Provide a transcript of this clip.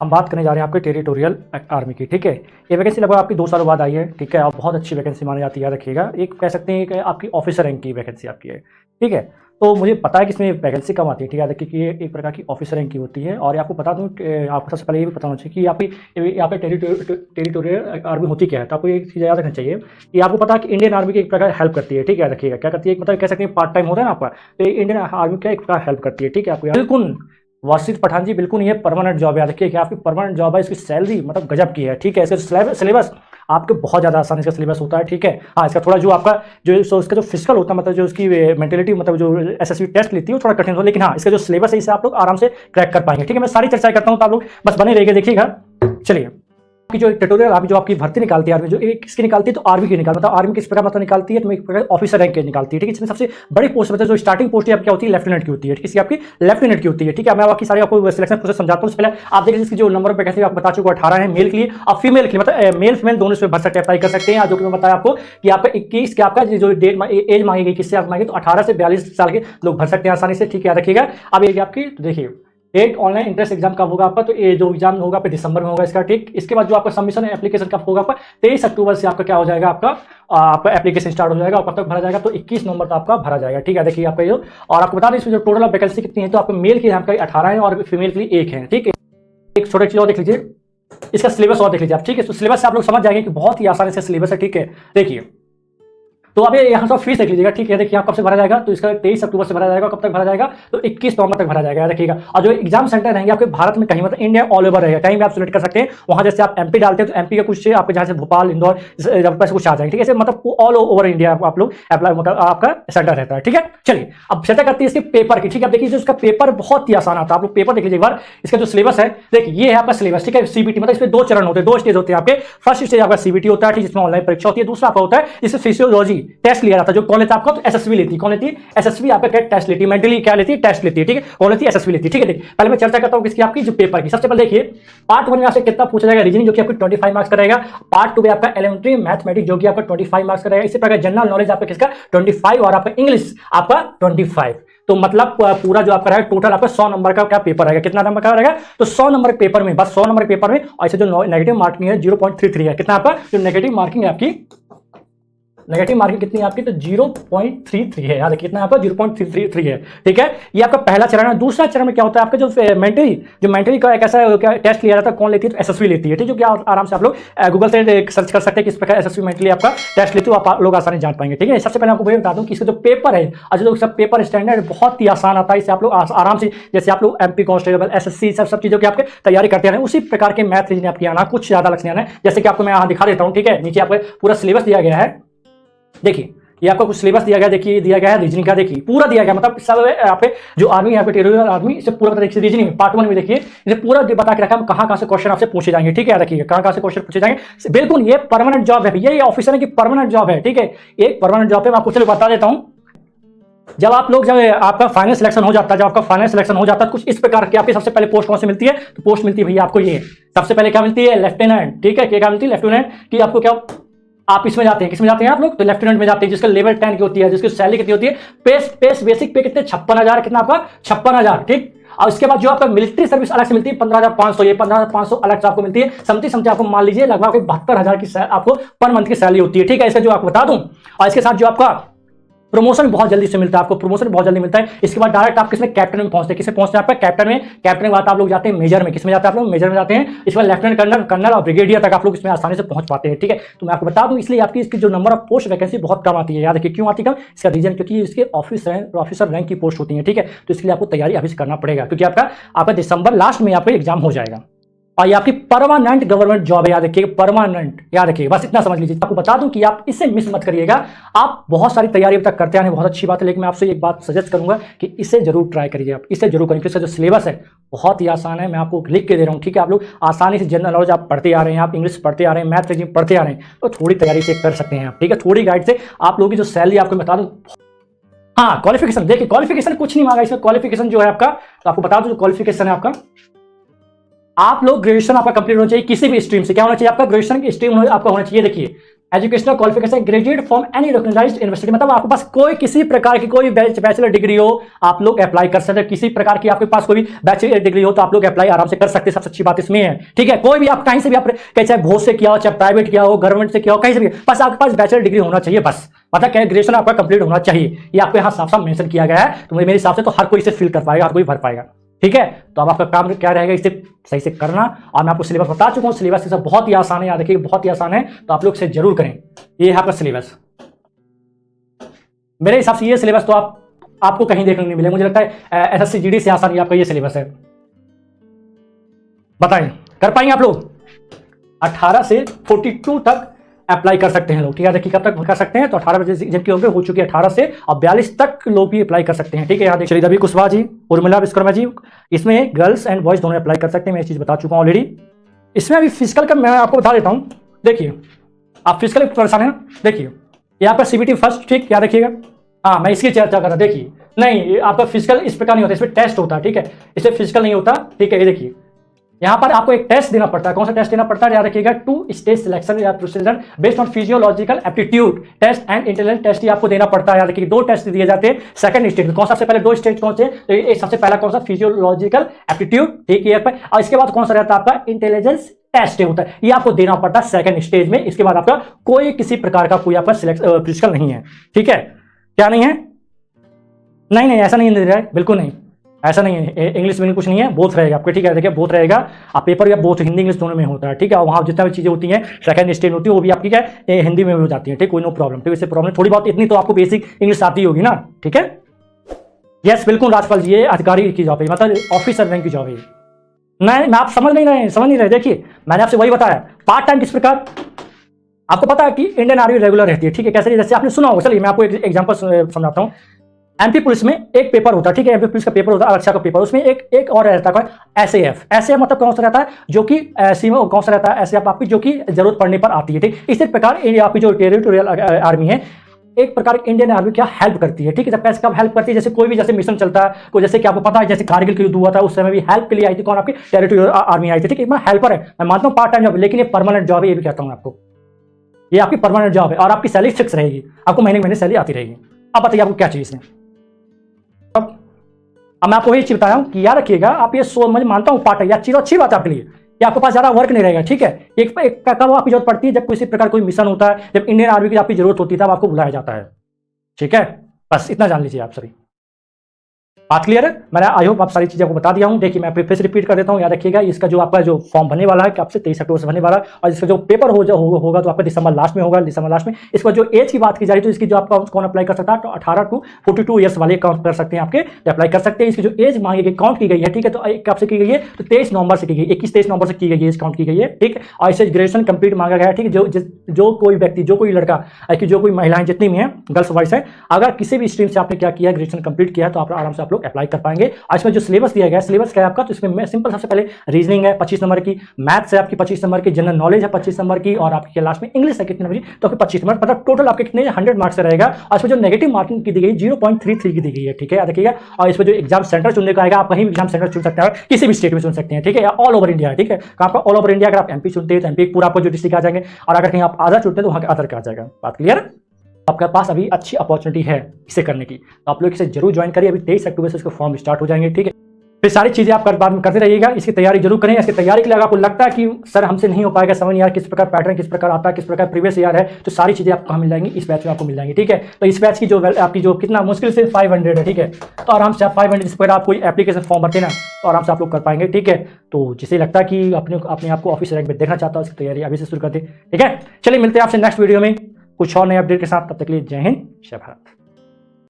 हम बात करने जा रहे हैं आपके टेरिटोरियल आर्मी की। ठीक है, ये वैकेंसी लगभग आपकी 2 सालों बाद आई है। ठीक है, और बहुत अच्छी वैकेंसी मानी जाती है, याद रखिएगा। एक कह सकते हैं कि आपकी ऑफिसर रैंक की वैकेंसी आपकी है। ठीक है, तो मुझे पता है कि इसमें वैकेंसी कम आती है। ठीक है, याद रखिए कि ये एक प्रकार की ऑफिसर रैंक की होती है। और आपको बता दूं कि आपको सबसे पहले ये भी पता होना चाहिए कि आपकी यहाँ पे टेरिटोरियल आर्मी होती क्या है। तो आपको एक चीज़ याद रखना चाहिए कि आपको पता है कि इंडियन आर्मी की एक प्रकार हेल्प करती है। ठीक है, याद रखिएगा क्या करती है, मतलब कह सकते हैं पार्ट टाइम होता है ना आपका, तो इंडियन आर्मी का एक प्रकार हेल्प करती है। ठीक है, आपको बिल्कुल वासिफ पठान जी बिल्कुल ये परमानेंट जॉब है। याद रखिए कि आपकी परमानेंट जॉब है, इसकी सैलरी मतलब गजब की है। ठीक है, इसका सिलेबस आपके बहुत ज़्यादा आसान इसका सिलेबस होता है। ठीक है, हाँ, इसका थोड़ा जो आपका जो इसका जो फिजिकल होता है, मतलब जो उसकी मेंटेलिटी, मतलब जो एसएसबी टेस्ट लेती है वो थोड़ा कठिन होता है, लेकिन हाँ, इसका जो सिलेबस है इसे आप लोग आराम से क्रैक कर पाएंगे। ठीक है, मैं सारी चर्चा करता हूँ तो आप लोग बस बने रहिएगा, देखिएगा। चलिए, की जो टेरिटोरियल आर्मी जो आपकी भर्ती निकालती है, आर्मी जो एक किसकी निकालती है, तो आर्मी की निकालती है। मतलब आर्मी किस प्रकार मतलब निकालती है, तो एक प्रकार ऑफिसर रैंक के निकालती है। ठीक है, इसमें सबसे बड़ी पोस्ट मतलब जो स्टार्टिंग पोस्ट है क्या होती है, लेफ्टिनेंट की होती है। किसी आपकी लेफ्टिनेंट की होती है। ठीक है, मैं बाकी सारी आपको सिलेक्शन प्रोसेस समझाता हूँ। पहले आप देखिए इसकी जो नंबर वैकेंसी आपको बता चुका 18 है मेल के लिए, और फीमेल के लिए मतलब मेल फीमेल दोनों इसमें भर सकते हैं, अप्लाई कर सकते हैं। जो कि मैं बताया आपको कि आपका 21 के आपका जो डेट एज मांगी गई, किससे आप मांगे, तो 18 से 42 साल के लोग भर सकते हैं आसानी से। ठीक है, याद रखिएगा। अब ये आपकी देखिए एक ऑनलाइन इंट्रेंस एग्जाम कब होगा आपका, तो ये जो एग्जाम होगा आपका दिसंबर में होगा इसका। ठीक, इसके बाद जो आपका सबमिशन एप्लीकेशन कब होगा आपका, 23 अक्टूबर से आपका क्या हो जाएगा, आपका एप्लीकेशन स्टार्ट हो जाएगा। और कब तक भरा जाएगा, तो 21 नवंबर तक आपका भरा जाएगा। ठीक है, देखिए आपका ये, और आपको बता दें इसमें जो टोटल वैकेंसी कितनी है, तो आपको मेल के यहाँ 18 है और फीमेल के लिए 1 है। ठीक है, एक छोटा चीज और देख लीजिए, इसका सिलेबस और देख लीजिए आप। ठीक है, तो सिलेबस से आप लोग समझ जाएंगे कि बहुत ही आसान इसका सिलेबस है। ठीक है, देखिए, तो अब यहाँ से फीस देख लीजिएगा। ठीक है, देखिए यहाँ कब से भरा जाएगा, तो इसका 23 अक्टूबर से भरा जाएगा। कब तक भरा जाएगा, तो 21 नवंबर तक भरा जाएगा, देखिएगा। और जो एग्जाम सेंटर रहेंगे आपके भारत में कहीं, मतलब इंडिया ऑल ओवर रहेगा, कहीं भी आप सिलेक्ट कर सकते हैं। वहां जैसे आप एमपी डालते हैं तो एमपी का कुछ आपके जहाँ से भोपाल, इंदौर, कुछ आ जाएंगे। ठीक है, मतलब ऑल ओवर इंडिया आप लोग अप्लाई, मतलब आपका सेंटर रहता है। ठीक है, चलिए अब चर्चा करते हैं इसके पेपर की। ठीक है, देखिए इसका पेपर बहुत ही आसान आता है। आप लोग पेपर देख लीजिए एक बार, इसका जो सिलेबस है देखिए, ये है आपका सिलेबस। ठीक है, सीबीटी मतलब इसमें 2 चरण होते हैं, 2 स्टेज होते हैं आपके। फर्स्ट स्टेज आपका सीबीटी होता है, ठीक, जिसमें ऑनलाइन परीक्षा होती है। दूसरा आपका होता है जिससे फिजियोलॉजी टेस्ट लिया जाता है। जो कौन लेता है आपका, तो एसएसबी लेती है। कौन लेती है, एसएसबी आपका क्या टेस्ट लेती है, मेंटली क्या लेती है, टेस्ट लेती है। ठीक है, कौन लेती है, एसएसबी लेती है। ठीक है, देखिए पहले मैं चर्चा करता हूं किसकी, आपकी जो पेपर की। सबसे पहले देखिए पार्ट 1 में आपसे कितना पूछा जाएगा, रीजनिंग, जो कि आपको 25 मार्क्स का रहेगा। पार्ट 2 में आपका एलिमेंट्री मैथमेटिक्स, जो कि आपका 25 मार्क्स का रहेगा। इसी प्रकार जनरल नॉलेज आपका किसका 25, और आपका इंग्लिश आपका 25। तो मतलब पूरा जो आपका रहेगा टोटल आपका 100 नंबर का क्या पेपर रहेगा, कितना नंबर का रहेगा, तो 100 नंबर पेपर में, बस 100 नंबर पेपर में। और ऐसे जो नेगेटिव मार्किंग है 0.33 है। कितना आपका जो नेगेटिव मार्किंग है आपकी, नेगेटिव मार्किंग कितनी है आपकी, तो 0.33 है। याद कितना आपका 0.33 है। ठीक है, ये आपका पहला चरण है। दूसरा चरण में क्या होता है, आपका जो मेंटली का एक ऐसा टेस्ट लिया जाता है, कौन लेती है, तो एसएसबी लेती है। ठीक है, जो कि आराम से आप लोग गूगल से सर्च कर सकते हैं किस प्रकार एसएसबी मेंटली आपका टेस्ट लेती है, आप लोग आसानी जान पाएंगे। ठीक है, सबसे पहले आपको बता दूं कि इसका जो पेपर है, जो सब पेपर स्टैंडर्ड बहुत ही आसान आता है। इसे आप लोग आराम से, जैसे आप लोग एमपी कांस्टेबल, एसएससी, सब चीजों की आपके तैयारी करते हैं, उसी प्रकार के मैथ रीजनिंग आपकी आना, कुछ ज्यादा लक्ष्य आना है। जैसे कि आपको मैं यहाँ दिखा देता हूँ। ठीक है, नीचे आपको पूरा सिलेबस दिया गया है। देखिए ये आपको कुछ सिलेबस दिया गया, देखिए दिया गया है रीजनिंग का, देखिए पूरा दिया गया, मतलब सब यहाँ पे जो आर्मी यहाँ पे टेरिटोरियल आर्मी, इसे पूरा देखिए रीजनिंग पार्ट 1 में देखिए इसे पूरा बता के रखा है कहाँ से क्वेश्चन आपसे पूछे जाएंगे। ठीक है, देखिए कहाँ से क्वेश्चन पूछे जाएंगे। बिल्कुल ये परमानेंट जॉब है, ये ऑफिसर की परमानेंट जॉब है। ठीक है, एक परमानेंट जॉब है। मैं आपको चलो बता देता हूँ। जब आपका फाइनल सिलेक्शन हो जाता है, जब आपका फाइनल सिलेक्शन हो जाता है, कुछ इस प्रकार की आपकी सबसे पहले पोस्ट कौन सी मिलती है, तो पोस्ट मिलती है भैया आपको ये सबसे पहले क्या मिलती है, लेफ्टिनेंट। ठीक है, क्या मिलती है, लेफ्टिनेंट की। आपको क्या, आप इसमें जाते हैं, किसमें जाते हैं आप लोग, तो लेफ्टिनेंट में जाते हैं, जिसका लेवल 10 की होती है, जिसकी सैलरी कितनी होती है, बेसिक पे कितने 56,000, कितना आपका 56,000। ठीक, और इसके बाद जो आपका मिलिट्री सर्विस अलग से मिलती है 15,500, ये 15,500 अलग से आपको मिलती है। समझते आपको मान लीजिए लगभग 72,000 की आपको पर मंथ की सैलरी होती है। ठीक है, इसका जो आपको बता दूं, और इसके साथ जो आपका प्रमोशन बहुत जल्दी से मिलता है, आपको प्रमोशन बहुत जल्दी मिलता है। इसके बाद डायरेक्ट आप किसमें, कैप्टन में पहुंचते हैं। किसमें पहुंचते हैं आपका, कैप्टन में। कैप्टन के बाद आप लोग जाते हैं मेजर में। किसमें जाते हैं आप लोग, मेजर में जाते हैं। इसके बाद लेफ्टिनेंट कर्नल और ब्रिगेडियर तक आप लोग इसमें आसानी से पहुंच पाते हैं। ठीक है, तो मैं आपको बता दूं, इसलिए आपकी इसकी जो नंबर ऑफ पोस्ट वैकेंसी बहुत कम आती है। याद रखिए क्यों आती है कम, इसका रीजन क्योंकि इसके ऑफिसर रैंक की पोस्ट होती है। ठीक है, तो इसके लिए आपको तैयारी अभी से करना पड़ेगा, क्योंकि आपका दिसंबर लास्ट में आपका एग्जाम हो जाएगा। और ये आपकी परमानेंट गवर्नमेंट जॉब है, याद रखिएगा, परमानेंट, याद रखिएगा, बस इतना समझ लीजिए। आपको बता दूं कि आप इसे मिस मत करिएगा। आप बहुत सारी तैयारी अब तक करते आए, बहुत अच्छी बात है, लेकिन मैं आपसे एक बात सजेस्ट करूंगा कि इसे जरूर ट्राई करिए, आप इसे जरूर करिए। इसका जो सिलेबस है बहुत ही आसान है, मैं आपको लिख के दे रहा हूँ। ठीक है, आप लोग आसानी से जनरल नॉलेज आप पढ़ते आ रहे हैं, आप इंग्लिश पढ़ते आ रहे हैं, मैथ रीजनिंग पढ़ते आ रहे हैं, तो थोड़ी तैयारी से कर सकते हैं आप। ठीक है, थोड़ी गाइड से आप लोगों की जो सैलरी आपको बता दूं। हाँ, क्वालिफिकेशन देखिए, क्वालिफिकेशन कुछ नहीं मांगा इसमें। क्वालिफिकेशन जो है आपका, तो आपको बता दूं जो क्वालिफिकेशन है आपका, आप लोग ग्रेजुएशन आपका कंप्लीट होना चाहिए किसी भी स्ट्रीम से। क्या होना चाहिए आपका, ग्रेजुएशन की स्ट्रीम आपका होना चाहिए। देखिए educational qualification graduate from any recognised university, मतलब आपके पास कोई किसी प्रकार की कोई बैचलर डिग्री हो आप लोग अप्लाई कर सकते हैं। किसी प्रकार की आपके पास कोई भी बैचलर डिग्री हो तो आप लोग अप्लाई आराम से कर सकते हैं। सबसे अच्छी बात इसमें है, ठीक है। कोई भी आप कहीं से भी आप चाहे भोज से किया हो, चाहे प्राइवेट किया हो, गवर्नमेंट से किया हो, कहीं से भी, बस आपके पास बैचलर डिग्री होना चाहिए बस, मतलब ग्रेजुएशन आपका कंप्लीट होना चाहिए। ये आपको यहाँ साफ साफ मेंशन किया गया है, तो मेरे हिसाब से तो हर कोई इसे फिल कर पाएगा, हर कोई भर पाएगा, ठीक है। तो अब आपका काम क्या रहेगा, इसे सही से करना। और मैं आपको सिलेबस बता चुका हूँ, सिलेबस सब बहुत ही आसान है, याद रखिए बहुत ही आसान है, तो आप लोग इसे जरूर करें। ये है आपका सिलेबस, मेरे हिसाब से ये सिलेबस तो आपको कहीं देखने नहीं मिलेगा। मुझे लगता है एसएससी जीडी से आसान आपका ये सिलेबस है। बताएं कर पाएंगे आप लोग? 18 से 42 तक अप्लाई कर सकते हैं लोग, ठीक है। देखिए कब तक कर सकते हैं, तो 18 बजे जिनकी होंगे हो चुकी है 18 से, और 42 तक लोग भी अप्लाई कर सकते हैं, ठीक है। यहाँ देखिए रवि कुशवाहा जी, उर्मिला विश्वकर्मा जी, इसमें गर्ल्स एंड बॉयज दोनों अप्लाई कर सकते हैं। मैं ये चीज बता चुका हूँ ऑलरेडी। इसमें अभी फिजिकल का मैं आपको बता देता हूँ। देखिए आप फिजिकल परेशान है, देखिए ये आपका सीबीटी फर्स्ट, ठीक, याद रखिएगा। हाँ मैं इसकी चर्चा कर रहा, देखिए नहीं आपका फिजिकल इस प्रकार नहीं होता, इसमें टेस्ट होता है, ठीक है, इसमें फिजिकल नहीं होता, ठीक है। ये देखिए यहाँ पर आपको एक टेस्ट देना पड़ता है। कौन सा टेस्ट देना पड़ता है, याद रखिएगा, 2 स्टेज सिलेक्शन या procedure based on physiological aptitude test and intelligence test ही आपको देना पड़ता है। याद रखिए 2 टेस्ट दिए जाते हैं सेकंड स्टेज में। कौन सबसे पहले 2 स्टेज कौन से, तो ये सबसे पहला कौन सा, फिजियोलॉजिकल एप्टीट्यूड, ठीक है। और इसके बाद कौन सा रहता है आपका इंटेलिजेंस टेस्ट होता है, ये आपको देना पड़ता है सेकंड स्टेज में। इसके बाद आपका कोई किसी प्रकार का कोई आपका फिजिकल नहीं है, ठीक है। क्या नहीं है, नहीं ऐसा नहीं दे रहा है, बिल्कुल नहीं, ऐसा नहीं है। इंग्लिश में कुछ नहीं है, बोथ रहेगा आपके, ठीक है। देखिए बोथ रहेगा, आप पेपर या बोथ हिंदी इंग्लिश दोनों में होता है, ठीक है। और वहाँ जितना भी चीजें होती हैं सेकंड स्टेज होती है वो भी आपकी क्या है हिंदी में हो जाती है, ठीक, कोई नो प्रॉब्लम, ठीक। इससे प्रॉब्लम थोड़ी बहुत इतनी तो आपको बेसिक इंग्लिश आती होगी ना, ठीक है। यस बिल्कुल राजपाल जी, ये अधिकारी की जॉब है, मतलब ऑफिसर रैंक की जॉब है। नहीं आप समझ नहीं रहे। देखिए मैंने आपसे वही बताया, पार्ट टाइम किस प्रकार, आपको पता है कि इंडियन आर्मी रेगुलर रहती है, ठीक है। कैसे, जैसे आपने सुना होगा, चलिए मैं आपको एक एग्जांपल समझाता हूँ। एमपी पुलिस में एक पेपर होता है, ठीक है, एमपी पुलिस का पेपर होता है, आरक्षक का पेपर, उसमें एक और रहता है एसएएफ। एसएएफ मतलब कौन सा रहता है, जो कि सीमा, कौन सा रहता है एसएएफ आपकी, जो कि जरूरत पड़ने पर आती है, ठीक। इसी प्रकार आपकी जो टेरिटोरियल आर्मी है, एक प्रकार इंडियन आर्मी क्या हेल्प करती है, ठीक है। जब कैसे कब हेल्प करती है, जैसे कोई भी जैसे मिशन चलता है, कोई जैसे कि आपको पता है जैसे कारगिल का युद्ध हुआ था, उस समय भी हेल्प के लिए आई थी कौन, आपकी टेरिटोरियल आर्मी आई थी, ठीक है। मैं हेल्पर है, मैं मानता हूँ पार्ट टाइम जॉब, लेकिन ये परमानेंट जॉब है, ये भी कहता हूँ आपको, ये आपकी परमानेंट जॉब है और आपकी सैलरी फिक्स रहेगी, आपको महीने महीने सैलरी आती रहेगी। अब बताइए आपको क्या चाहिए इसमें। अब मैं आपको यही चीज बताया हूं कि याद रखिएगा, आप ये मैं मानता हूं पार्ट है, यह चीज अच्छी बात है आपके लिए कि आपके पास ज्यादा वर्क नहीं रहेगा, ठीक है। एक कब आपकी जरूरत पड़ती है, जब किसी प्रकार कोई मिशन होता है, जब इंडियन आर्मी की आपकी जरूरत होती है, तब आपको बुलाया जाता है, ठीक है। बस इतना जान लीजिए आप सभी, बात क्लियर है। मैंने आई होप आप सारी चीजें आपको बता दिया हूं। देखिए मैं फिर से रिपीट कर देता हूं, याद रखिएगा, इसका जो आपका जो फॉर्म बनने वाला है कि आपसे 23 अक्टूबर से बनने वाला है, और इसका जो पेपर होगा तो आपका दिसंबर लास्ट में होगा, दिसंबर लास्ट में। इसका जो एज की बात की जाए तो इसकी जो आपका कौन अप्लाई कर सकता है, तो 18 टू 42 ईयर्स वाले काउंट कर सकते हैं, आपके अप्लाई कर सकते हैं। इसकी जो एज मांगी गई, काउंट की गई है, ठीक है, तो कब से की गई है, तो 23 नवंबर से की गई, 21-23 नवंबर से की गई है, इस काउंट की गई है, ठीक। और इसे ग्रेजुएशन कंप्लीट मांगा गया है, ठीक है। जो कोई व्यक्ति, जो कोई लड़का, जो कोई महिलाएं जितनी भी हैं, गर्ल्स बॉयज है, अगर किसी भी स्ट्रीम से आपने क्या किया, ग्रेजुएशन कंप्लीट किया है, तो आप आराम से आप लोग अप्लाई कर पाएंगे। और इसमें जो सिलेबस दिया गया है, सिलेबस क्या है आपका, तो इसमें सिंपल सबसे पहले रीजनिंग है 25 नंबर की, मैथ्स है आपकी 25 नंबर की, जनरल नॉलेज है 25 नंबर की, और आपके लास्ट में इंग्लिश है कितने नंबर की, तो आपके 25 नंबर, मतलब टोटल आपके कितने 100 मार्क्स रहेगा। और इसमें जो नेगेटिव मार्किंग की दी गई 0.33 की दी गई है, ठीक है, याद रखिएगा। और इसमें जो एग्जाम सेंटर चुनने का आएगा, आप कहीं भी एग्जाम सेंटर चुन सकते हैं, किसी भी स्टेट में चुन सकते हैं, ठीक है, या ऑल ओवर इंडिया, ठीक है। आपका ऑल ओवर इंडिया, अगर आप एमपी चुनते हैं तो एमपी पूरा आपको जो डिस्ट्रिक्ट आ जाएंगे, और अगर कहीं आप आधा चुनते हैं तो वहां के अदर का आ जाएगा। बात क्लियर। आपके पास अभी अच्छी अपॉर्चुनिटी है इसे करने की, तो आप लोग इसे जरूर ज्वाइन करिए। अभी 23 अक्टूबर से इसके फॉर्म स्टार्ट हो जाएंगे, ठीक है। फिर सारी चीजें आप बाद में करते रहिएगा, इसकी तैयारी जरूर करें। इसकी तैयारी के लिए आपको लगता है कि सर हमसे नहीं हो पाएगा, समझ नहीं यार किस प्रकार पैटर्न किस प्रकार आता है, किस प्रकार प्रीवियस ईयर है, तो सारी चीजें आपको कहाँ मिल जाएंगी, इस बैच में आपको मिल जाएंगी, ठीक है। तो इस बैच की जो आपकी जो कितना मुश्किल से 500 है, ठीक है, तो आराम से आप 500 इस पर आप कोई एप्लीकेशन फॉर्म भरते ना, तो आराम से आप लोग कर पाएंगे, ठीक है। तो जिसे लगता है कि अपने आप को ऑफिस रैंक में देखना चाहता है, उसकी तैयारी अभी से शुरू कर दे, ठीक है। चलिए मिलते हैं आपसे नेक्स्ट वीडियो में कुछ और नए अपडेट के साथ, तब तक के लिए जय हिंद, जय भारत।